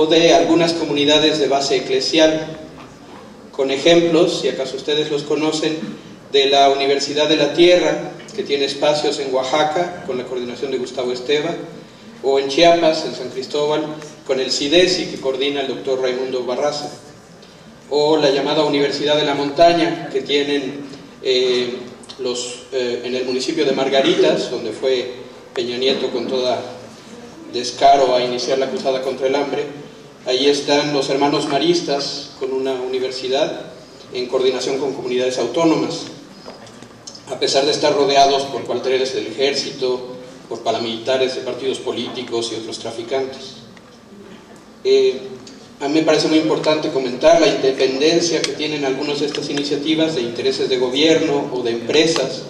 o de algunas comunidades de base eclesial, con ejemplos, si acaso ustedes los conocen, de la Universidad de la Tierra, que tiene espacios en Oaxaca, con la coordinación de Gustavo Esteva, o en Chiapas, en San Cristóbal, con el CIDESI, que coordina el doctor Raimundo Barraza, o la llamada Universidad de la Montaña, que tienen en el municipio de Margaritas, donde fue Peña Nieto con toda descaro a iniciar la cruzada contra el hambre. Ahí están los hermanos maristas, con una universidad en coordinación con comunidades autónomas, a pesar de estar rodeados por cuarteles del ejército, por paramilitares de partidos políticos y otros traficantes. A mí me parece muy importante comentar la independencia que tienen algunas de estas iniciativas de intereses de gobierno o de empresas,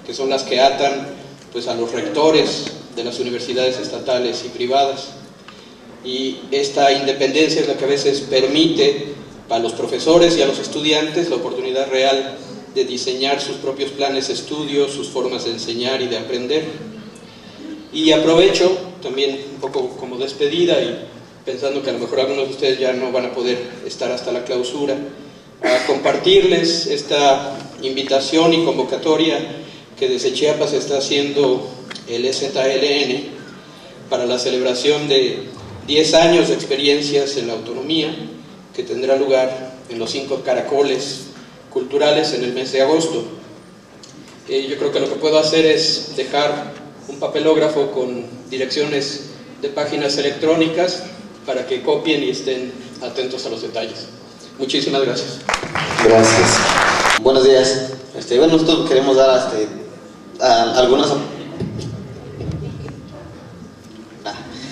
que son las que atan pues, a los rectores de las universidades estatales y privadas. Y esta independencia es la que a veces permite a los profesores y a los estudiantes la oportunidad real de diseñar sus propios planes de estudio, sus formas de enseñar y de aprender. Y aprovecho también un poco como despedida y pensando que a lo mejor algunos de ustedes ya no van a poder estar hasta la clausura, a compartirles esta invitación y convocatoria que desde Chiapas está haciendo el EZLN para la celebración de 10 años de experiencias en la autonomía, que tendrá lugar en los 5 caracoles culturales en el mes de agosto. Yo creo que lo que puedo hacer es dejar un papelógrafo con direcciones de páginas electrónicas para que copien y estén atentos a los detalles. Muchísimas gracias. Gracias. Buenos días. Bueno, nosotros queremos dar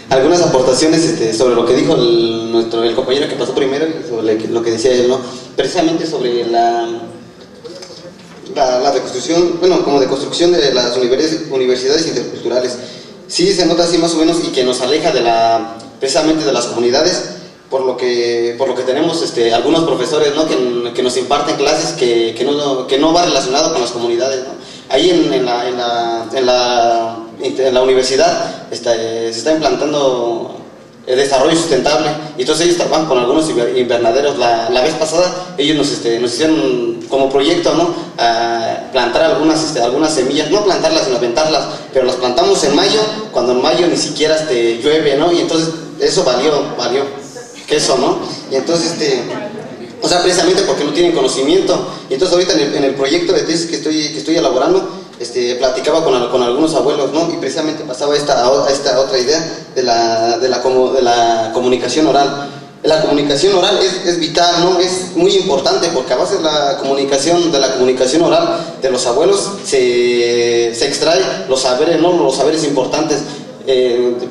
algunas aportaciones sobre lo que dijo el compañero que pasó primero, sobre lo que decía él, ¿no? Precisamente sobre la reconstrucción, bueno, como deconstrucción de las universidades interculturales. Sí se nota así más o menos, y que nos aleja precisamente de las comunidades, por lo que tenemos algunos profesores, ¿no? que nos imparten clases que no va relacionado con las comunidades, ¿no? Ahí en la universidad se está implantando el desarrollo sustentable, y entonces ellos trabajan con algunos invernaderos. La vez pasada ellos nos hicieron como proyecto, ¿no? Plantar algunas semillas, no plantarlas sino aventarlas, pero las plantamos en mayo, cuando en mayo ni siquiera llueve, ¿no? Y entonces eso valió queso, ¿no? Y entonces o sea, precisamente porque no tienen conocimiento. Y entonces ahorita en el proyecto de tesis que estoy elaborando, platicaba con algunos abuelos, ¿no? Y precisamente pasaba esta otra idea de la comunicación oral. La comunicación oral es vital, ¿no? Es muy importante, porque a base de la comunicación oral de los abuelos se extrae los saberes, ¿no? Los saberes importantes.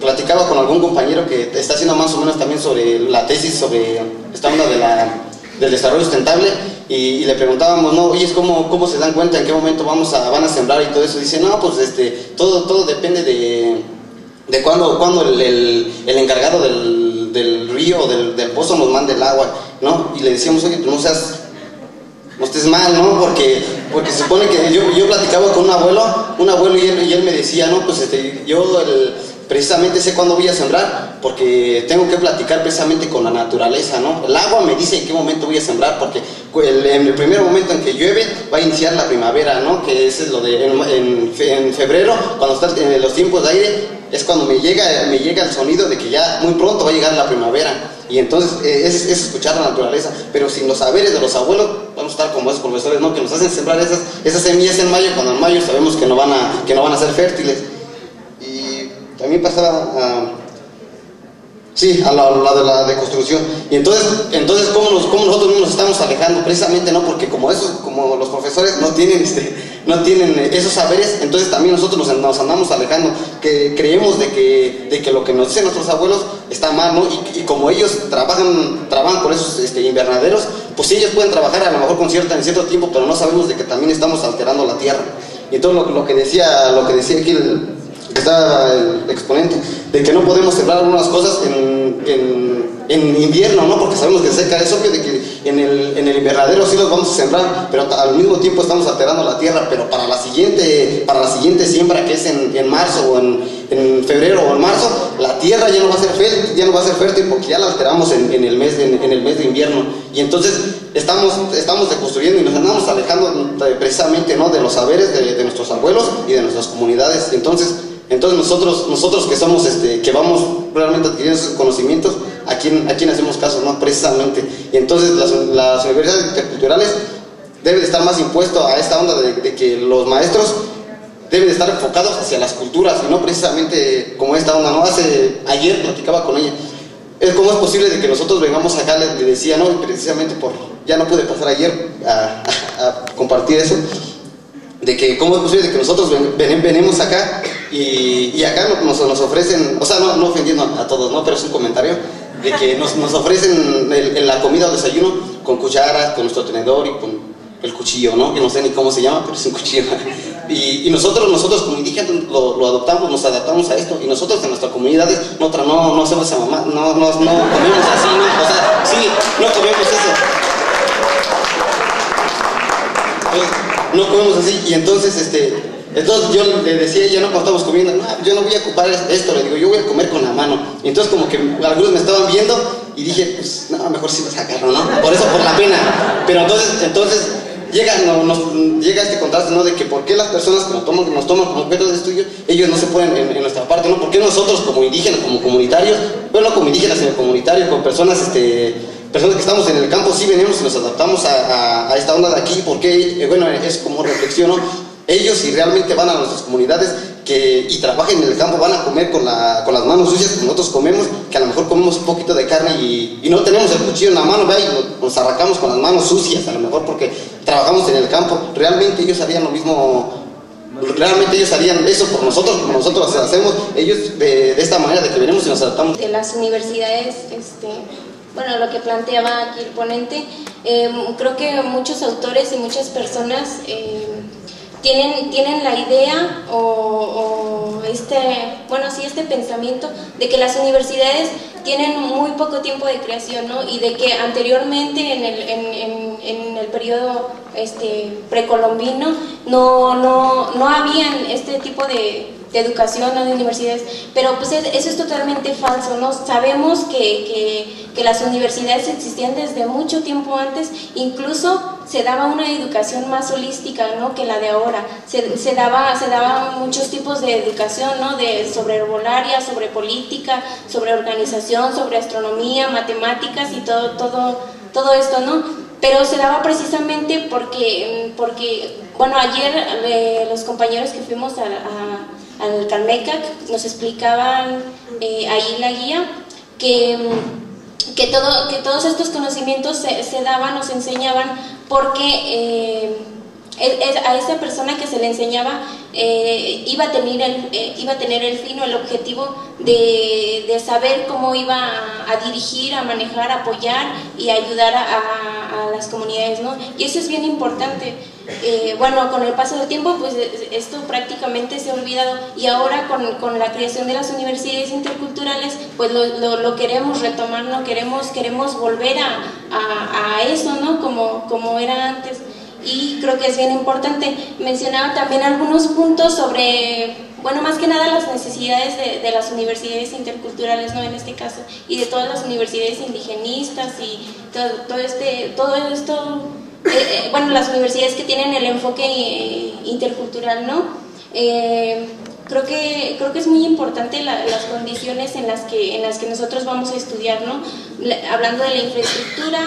Platicaba con algún compañero que está haciendo más o menos también sobre la tesis, sobre esta onda del desarrollo sustentable, y le preguntábamos, ¿no? Oye, ¿cómo se dan cuenta en qué momento van a sembrar y todo eso? Dice, no, pues todo depende de cuándo el encargado del río o del pozo nos mande el agua, ¿no? Y le decíamos, oye, pues no estés mal, ¿no? Porque se supone que yo platicaba con un abuelo y él me decía, no, pues precisamente sé cuándo voy a sembrar, porque tengo que platicar precisamente con la naturaleza, ¿no? El agua me dice en qué momento voy a sembrar, porque en el primer momento en que llueve va a iniciar la primavera, ¿no? Que ese es lo de en febrero, cuando están en los tiempos de aire, es cuando me llega el sonido de que ya muy pronto va a llegar la primavera. Y entonces es escuchar la naturaleza. Pero sin los saberes de los abuelos vamos a estar como esos profesores, ¿no? Que nos hacen sembrar esas semillas en mayo, cuando en mayo sabemos que no van a ser fértiles. También pasaba a la de la deconstrucción. Y entonces ¿cómo nosotros no nos estamos alejando? Precisamente, ¿no? Porque como los profesores no tienen esos saberes, entonces también nosotros nos andamos alejando, que creemos de que lo que nos dicen nuestros abuelos está mal, ¿no? Y como ellos trabajan con esos invernaderos, pues sí, ellos pueden trabajar a lo mejor en cierto tiempo, pero no sabemos de que también estamos alterando la tierra. Y entonces lo que decía aquí estaba el exponente, de que no podemos sembrar algunas cosas en invierno, ¿no? Porque sabemos que seca. Es obvio de que en el invernadero sí los vamos a sembrar, pero al mismo tiempo estamos alterando la tierra, pero para la siguiente siembra, que es en marzo o en febrero o en marzo, la tierra ya no va a ser fértil porque ya la alteramos en el mes de invierno. Y entonces estamos deconstruyendo y nos andamos alejando precisamente, ¿no?, de los saberes de nuestros abuelos y de nuestras comunidades. Entonces nosotros que somos, que vamos realmente adquiriendo esos conocimientos, ¿a quién hacemos caso, no? Precisamente. Y entonces las universidades interculturales deben de estar más impuestos a esta onda de que los maestros deben de estar enfocados hacia las culturas y no precisamente como esta onda, ¿no? Ayer platicaba con ella, ¿cómo es posible de que nosotros vengamos acá? Le decía, ¿no? Precisamente ya no pude pasar ayer a compartir eso, de que cómo es posible de que nosotros venimos acá y acá nos ofrecen, o sea, no ofendiendo a todos, ¿no?, pero es un comentario, de que nos ofrecen la comida o desayuno con cuchara, con nuestro tenedor y con el cuchillo, ¿no?, que no sé ni cómo se llama, pero es un cuchillo. Y nosotros como indígenas lo adoptamos, nos adaptamos a esto, y nosotros en nuestras comunidades no hacemos esa mamá, no comemos así, ¿no? O sea, sí, no comemos eso. No comemos así, y entonces yo le decía, ya no, cuando estamos comiendo, no, yo no voy a ocupar esto, le digo, yo voy a comer con la mano. Y entonces como que algunos me estaban viendo y dije, pues no, mejor sí me sacaron, ¿no? Por la pena. Pero entonces llega este contraste, ¿no?, de que por qué las personas que nos toman como objeto de estudio, ellos no se ponen en nuestra parte, ¿no? ¿Por qué nosotros como indígenas, como comunitarios, bueno, no como indígenas, sino comunitarios, como personas que estamos en el campo, sí venimos y nos adaptamos a esta onda de aquí? Porque, bueno, es como reflexión, ¿no? Ellos, si realmente van a nuestras comunidades y trabajan en el campo, van a comer con las manos sucias como nosotros comemos, que a lo mejor comemos un poquito de carne y no tenemos el cuchillo en la mano, ¿verdad? Y nos arrancamos con las manos sucias, a lo mejor porque trabajamos en el campo. Realmente ellos harían lo mismo, realmente ellos harían eso por nosotros, como nosotros hacemos, ellos de esta manera, de que venimos y nos adaptamos. De las universidades, bueno, lo que planteaba aquí el ponente, creo que muchos autores y muchas personas tienen la idea este pensamiento de que las universidades tienen muy poco tiempo de creación, ¿no? Y de que anteriormente en el periodo precolombino no habían este tipo de educación, ¿no?, de universidades, pero pues eso es totalmente falso, ¿no? Sabemos que las universidades existían desde mucho tiempo antes, incluso se daba una educación más holística, ¿no?, que la de ahora. Se daba muchos tipos de educación, ¿no?, sobre herbolaria, sobre política, sobre organización, sobre astronomía, matemáticas y todo esto, ¿no? Pero se daba precisamente porque bueno, ayer los compañeros que fuimos al Calmecac nos explicaban ahí la guía que todos estos conocimientos se daban, nos enseñaban porque a esa persona que se le enseñaba iba a tener el fin o el objetivo de saber cómo iba a dirigir, a manejar, a apoyar y a ayudar a las comunidades, ¿no? Y eso es bien importante. Bueno, con el paso del tiempo, pues esto prácticamente se ha olvidado, y ahora con la creación de las universidades interculturales, pues lo queremos retomar, ¿no? Queremos volver a eso, ¿no?, como era antes. Y creo que es bien importante. Mencionaba también algunos puntos sobre, bueno, más que nada las necesidades de las universidades interculturales, ¿no?, en este caso, y de todas las universidades indigenistas y todo esto, bueno, las universidades que tienen el enfoque intercultural, ¿no? Creo que es muy importante las condiciones en las que nosotros vamos a estudiar, ¿no? Hablando de la infraestructura,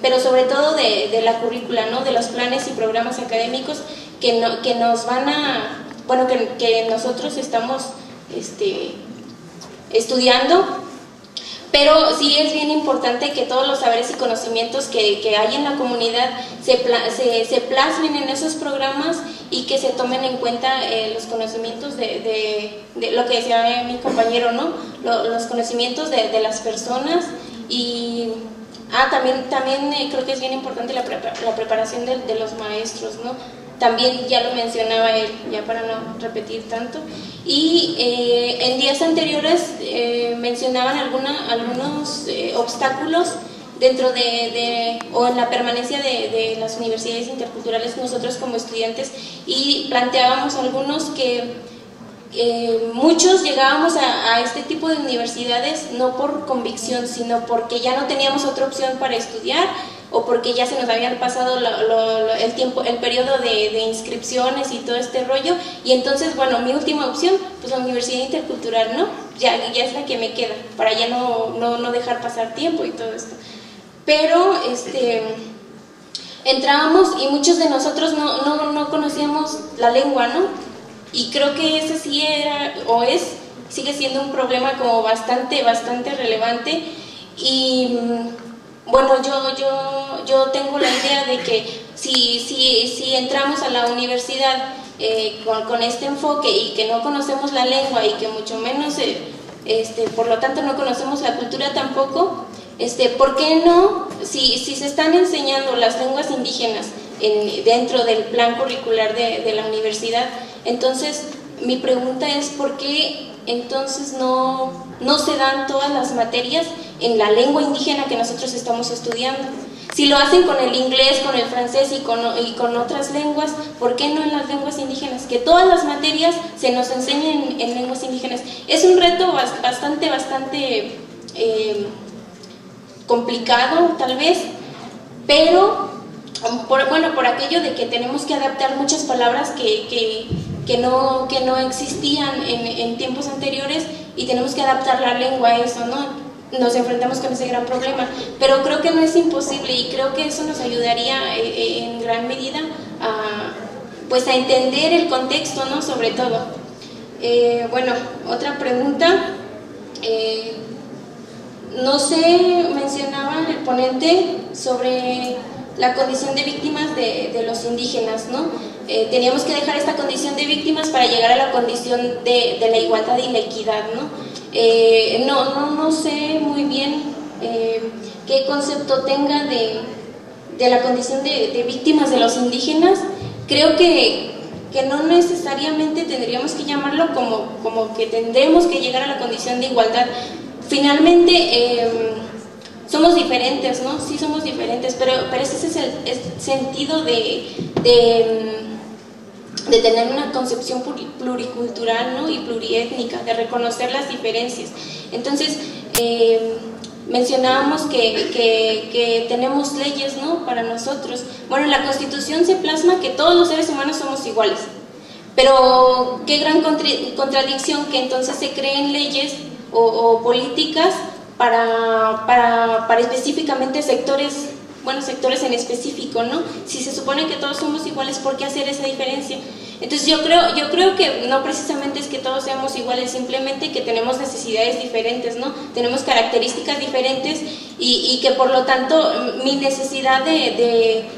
pero sobre todo de la currícula, ¿no?, de los planes y programas académicos que nos van a, bueno, que nosotros estamos estudiando. Pero sí es bien importante que todos los saberes y conocimientos que hay en la comunidad se plasmen en esos programas y que se tomen en cuenta los conocimientos de lo que decía mi compañero, ¿no? Los conocimientos de las personas. Y también creo que es bien importante la preparación de los maestros, ¿no? También ya lo mencionaba él, ya para no repetir tanto. Y en días anteriores mencionaban algunos obstáculos dentro o en la permanencia de las universidades interculturales nosotros como estudiantes, y planteábamos algunos que muchos llegábamos a este tipo de universidades no por convicción, sino porque ya no teníamos otra opción para estudiar, o porque ya se nos habían pasado el tiempo, el periodo de inscripciones y todo este rollo, y entonces, bueno, mi última opción, pues la Universidad Intercultural, ¿no? Ya es la que me queda, para ya no dejar pasar tiempo y todo esto. Pero, entrábamos y muchos de nosotros no conocíamos la lengua, ¿no? Y creo que ese sí era, sigue siendo un problema como bastante relevante. Y bueno, yo tengo la idea de que si entramos a la universidad con este enfoque y que no conocemos la lengua y que mucho menos, por lo tanto no conocemos la cultura tampoco, ¿por qué no? Si se están enseñando las lenguas indígenas dentro del plan curricular de la universidad, entonces mi pregunta es ¿por qué entonces no se dan todas las materias en la lengua indígena que nosotros estamos estudiando? Si lo hacen con el inglés, con el francés y con otras lenguas, ¿por qué no en las lenguas indígenas? Que todas las materias se nos enseñen en lenguas indígenas. Es un reto bastante complicado tal vez, pero por aquello de que tenemos que adaptar muchas palabras que no existían en tiempos anteriores, y tenemos que adaptar la lengua a eso, ¿no? Nos enfrentamos con ese gran problema, pero creo que no es imposible, y creo que eso nos ayudaría en gran medida a entender el contexto, ¿no? Sobre todo. Bueno, otra pregunta. No sé, mencionaba el ponente sobre la condición de víctimas de los indígenas, ¿no? Teníamos que dejar esta condición de víctimas para llegar a la condición de la igualdad y la equidad, ¿no? No sé muy bien qué concepto tenga de la condición de víctimas de los indígenas. Creo que no necesariamente tendríamos que llamarlo como que tendremos que llegar a la condición de igualdad. Finalmente, somos diferentes, ¿no? Sí somos diferentes, pero ese es el sentido de tener una concepción pluricultural, ¿no? Y pluriétnica, de reconocer las diferencias. Entonces, mencionábamos que tenemos leyes, ¿no? Para nosotros. Bueno, en la Constitución se plasma que todos los seres humanos somos iguales, pero qué gran contradicción que entonces se creen leyes o políticas para específicamente sectores en específico, ¿no? Si se supone que todos somos iguales, ¿por qué hacer esa diferencia? Entonces yo creo que no precisamente es que todos seamos iguales, simplemente que tenemos necesidades diferentes, ¿no? Tenemos características diferentes, y que por lo tanto mi necesidad de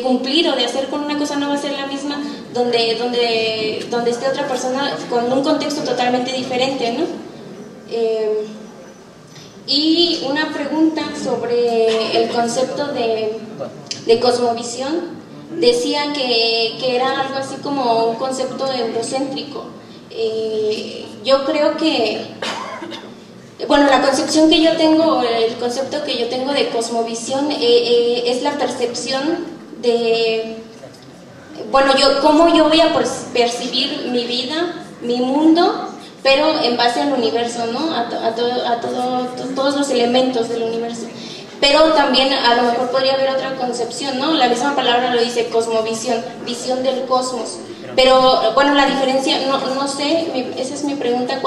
cumplir o de hacer con una cosa no va a ser la misma donde esté otra persona con un contexto totalmente diferente, ¿no? Y una pregunta sobre el concepto de cosmovisión. Decía que era algo así como un concepto eurocéntrico. Yo creo que, bueno, la concepción que yo tengo, el concepto que yo tengo de cosmovisión es la percepción de, bueno, cómo yo voy a percibir mi vida, mi mundo, pero en base al universo, ¿no? A todos los elementos del universo. Pero también a lo mejor podría haber otra concepción, ¿no? La misma palabra lo dice, cosmovisión, visión del cosmos. Pero bueno, la diferencia, no sé, esa es mi pregunta,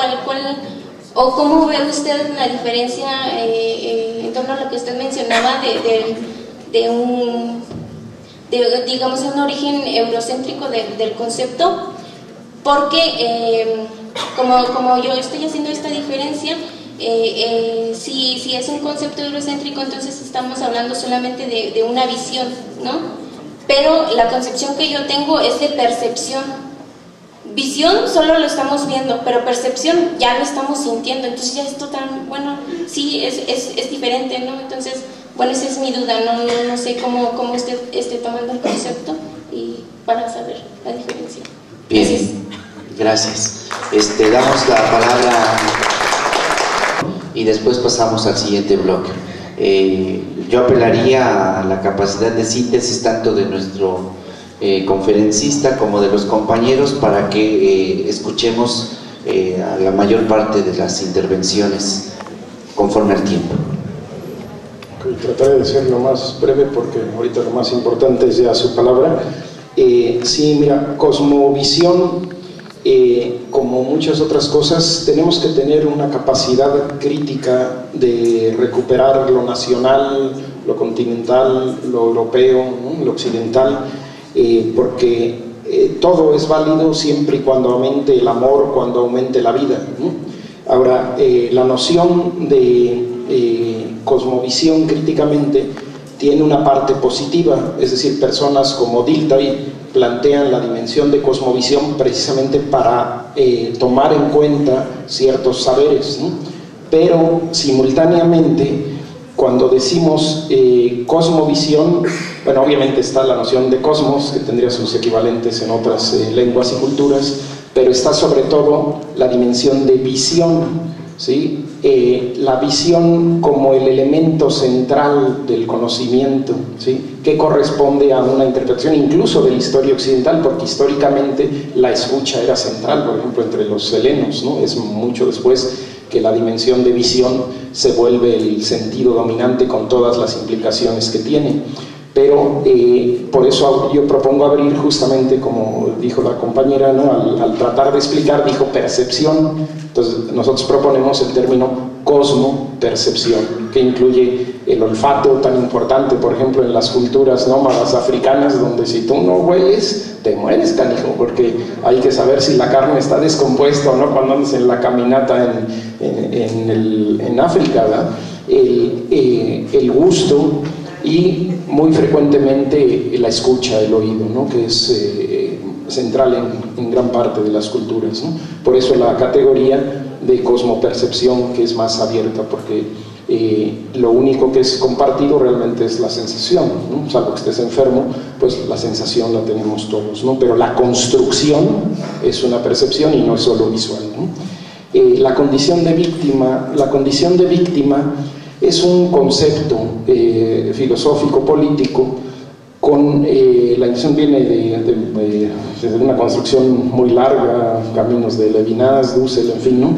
o cómo ve usted la diferencia en torno a lo que usted mencionaba digamos, un origen eurocéntrico del concepto, porque como yo estoy haciendo esta diferencia, si es un concepto eurocéntrico, entonces estamos hablando solamente de una visión, ¿no? Pero la concepción que yo tengo es de percepción. Visión solo lo estamos viendo, pero percepción ya lo estamos sintiendo, entonces ya es total, bueno, sí, es diferente, ¿no? Entonces, bueno, esa es mi duda, no sé cómo usted esté tomando el concepto, y para saber la diferencia. Bien, gracias. Damos la palabra y después pasamos al siguiente bloque. Yo apelaría a la capacidad de síntesis tanto de nuestro conferencista como de los compañeros para que escuchemos a la mayor parte de las intervenciones conforme al tiempo. Trataré de ser lo más breve porque ahorita lo más importante es ya su palabra. Sí, mira, cosmovisión, como muchas otras cosas, tenemos que tener una capacidad crítica de recuperar lo nacional, lo continental, lo europeo, ¿no?, lo occidental, porque todo es válido siempre y cuando aumente el amor, cuando aumente la vida, ¿no? Ahora, la noción de cosmovisión críticamente tiene una parte positiva, es decir, personas como Dilthey plantean la dimensión de cosmovisión precisamente para tomar en cuenta ciertos saberes, ¿no? Pero simultáneamente, cuando decimos cosmovisión, bueno, obviamente está la noción de cosmos, que tendría sus equivalentes en otras lenguas y culturas, pero está sobre todo la dimensión de visión, ¿sí? La visión como el elemento central del conocimiento, ¿sí?, que corresponde a una interpretación incluso de la historia occidental, porque históricamente la escucha era central, por ejemplo, entre los helenos, ¿no? Es mucho después que la dimensión de visión se vuelve el sentido dominante con todas las implicaciones que tiene. Pero por eso yo propongo abrir justamente, como dijo la compañera, ¿no?, al tratar de explicar, dijo percepción. Entonces nosotros proponemos el término cosmo-percepción, que incluye el olfato tan importante, por ejemplo, en las culturas nómadas africanas, donde si tú no hueles, te mueres, canijo, porque hay que saber si la carne está descompuesta o no cuando andas en la caminata en África, ¿verdad? El gusto y muy frecuentemente la escucha, el oído, ¿no?, que es central en gran parte de las culturas, ¿no? Por eso la categoría de cosmopercepción, que es más abierta, porque lo único que es compartido realmente es la sensación, ¿no? Salvo que estés enfermo, pues la sensación la tenemos todos, ¿no? Pero la construcción es una percepción y no es solo visual, ¿no? La condición de víctima es un concepto filosófico, político, con la intención viene de una construcción muy larga, caminos de Levinas, Dussel, en fin, ¿no?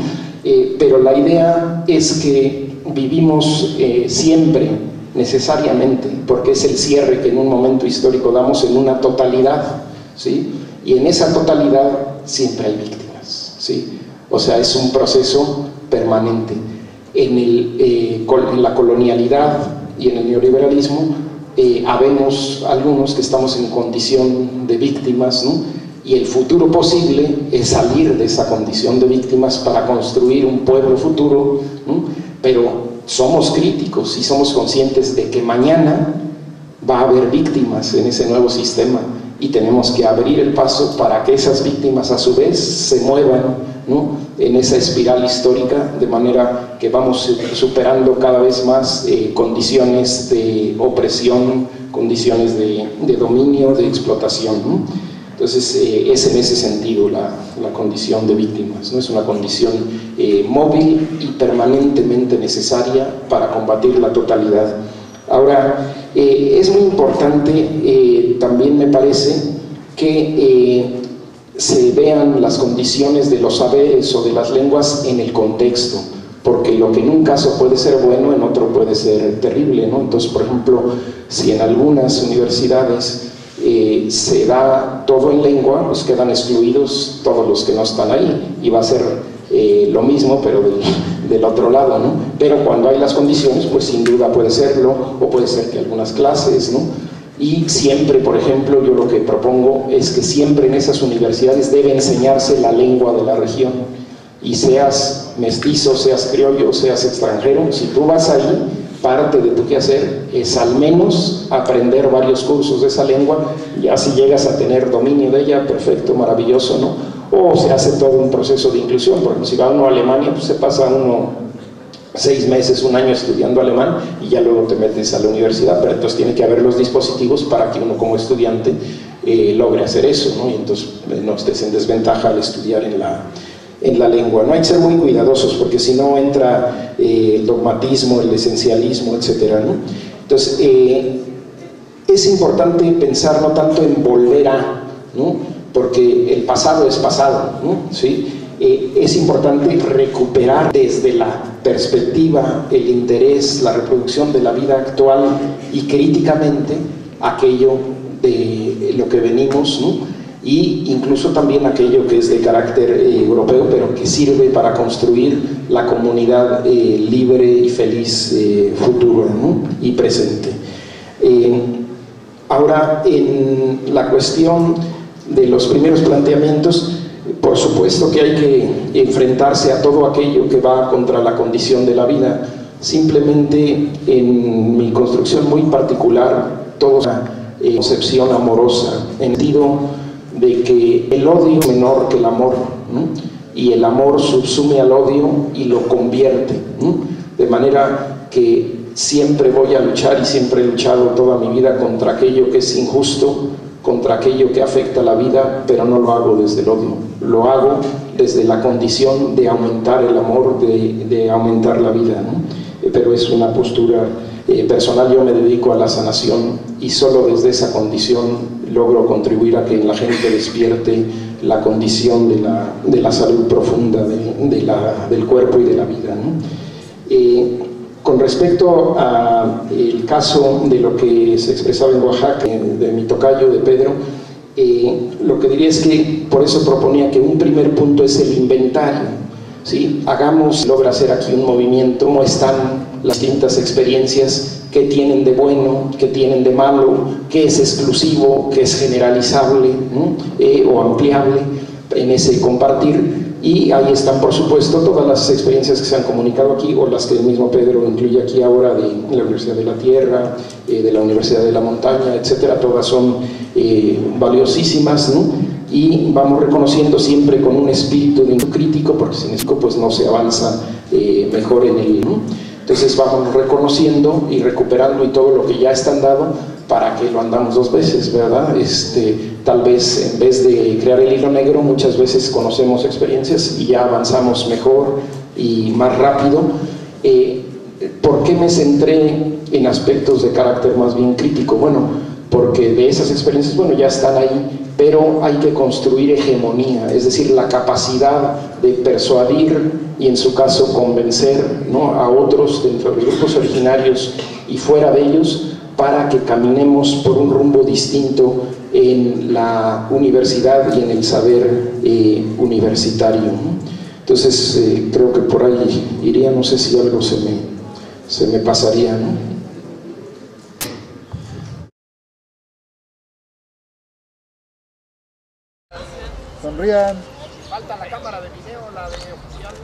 Pero la idea es que vivimos siempre, necesariamente, porque es el cierre que en un momento histórico damos en una totalidad, ¿sí? Y en esa totalidad siempre hay víctimas, ¿sí? O sea, es un proceso permanente. En la colonialidad y en el neoliberalismo habemos algunos que estamos en condición de víctimas, ¿no? Y el futuro posible es salir de esa condición de víctimas para construir un pueblo futuro, ¿no? Pero somos críticos y somos conscientes de que mañana va a haber víctimas en ese nuevo sistema y tenemos que abrir el paso para que esas víctimas a su vez se muevan, ¿no?, en esa espiral histórica, de manera que vamos superando cada vez más condiciones de opresión, condiciones de dominio, de explotación, ¿no? Entonces es en ese sentido la condición de víctimas, ¿no? Es una condición móvil y permanentemente necesaria para combatir la totalidad. Ahora, es muy importante, también me parece, que se vean las condiciones de los saberes o de las lenguas en el contexto, porque lo que en un caso puede ser bueno, en otro puede ser terrible, ¿no? Entonces, por ejemplo, si en algunas universidades se da todo en lengua, pues quedan excluidos todos los que no están ahí, y va a ser lo mismo, pero del otro lado, ¿no? Pero cuando hay las condiciones, pues sin duda puede serlo, o puede ser que algunas clases, ¿no? Y siempre, por ejemplo, yo lo que propongo es que siempre en esas universidades debe enseñarse la lengua de la región, y seas mestizo, seas criollo, seas extranjero, si tú vas ahí, parte de tu quehacer es al menos aprender varios cursos de esa lengua. Ya si llegas a tener dominio de ella, perfecto, maravilloso, ¿no? O se hace todo un proceso de inclusión. Por ejemplo, si va uno a Alemania, pues se pasa uno 6 meses, un año estudiando alemán y ya luego te metes a la universidad, pero entonces tiene que haber los dispositivos para que uno como estudiante logre hacer eso, ¿no? Y entonces no estés en desventaja al estudiar en en la lengua. No hay que ser muy cuidadosos porque si no entra el dogmatismo, el esencialismo, etcétera, ¿no? Entonces, es importante pensar no tanto en volver a, ¿no? Porque el pasado es pasado, ¿no? ¿Sí? Es importante recuperar desde la perspectiva, el interés, la reproducción de la vida actual y críticamente aquello de lo que venimos, ¿no? Y incluso también aquello que es de carácter europeo, pero que sirve para construir la comunidad libre y feliz futura, ¿no? Y presente. Ahora, en la cuestión de los primeros planteamientos, por supuesto que hay que enfrentarse a todo aquello que va contra la condición de la vida. Simplemente en mi construcción muy particular, toda una concepción amorosa, en el sentido de que el odio es menor que el amor, ¿no? Y el amor subsume al odio y lo convierte, ¿no? De manera que siempre voy a luchar y siempre he luchado toda mi vida contra aquello que es injusto, contra aquello que afecta la vida, pero no lo hago desde el odio, lo hago desde la condición de aumentar el amor, de aumentar la vida, ¿no? Pero es una postura personal. Yo me dedico a la sanación y solo desde esa condición logro contribuir a que la gente despierte la condición de la salud profunda del cuerpo y de la vida, ¿no? Con respecto al caso de lo que se expresaba en Oaxaca, de mi tocayo, de Pedro, lo que diría es que por eso proponía que un primer punto es el inventario, ¿sí? Logra hacer aquí un movimiento, cómo están las distintas experiencias, qué tienen de bueno, qué tienen de malo, qué es exclusivo, qué es generalizable, ¿no? O ampliable en ese compartir. Y ahí están, por supuesto, todas las experiencias que se han comunicado aquí, o las que el mismo Pedro incluye aquí ahora, de la Universidad de la Tierra, de la Universidad de la Montaña, etcétera. Todas son valiosísimas, ¿no? Y vamos reconociendo siempre con un espíritu de crítico, porque sin eso pues no se avanza mejor en el, ¿no? Entonces vamos reconociendo y recuperando y todo lo que ya están dado, para que lo andamos dos veces, ¿verdad? Tal vez en vez de crear el hilo negro, muchas veces conocemos experiencias y ya avanzamos mejor y más rápido. ¿Por qué me centré en aspectos de carácter más bien crítico? Bueno, porque de esas experiencias, bueno, ya están ahí, pero hay que construir hegemonía, es decir, la capacidad de persuadir y en su caso convencer, ¿no?, a otros dentro de los grupos originarios y fuera de ellos, para que caminemos por un rumbo distinto en la universidad y en el saber universitario, ¿no? Entonces creo que por ahí iría, no sé si algo se me pasaría, ¿no? Sonrían. Falta la cámara de video, la de oficial.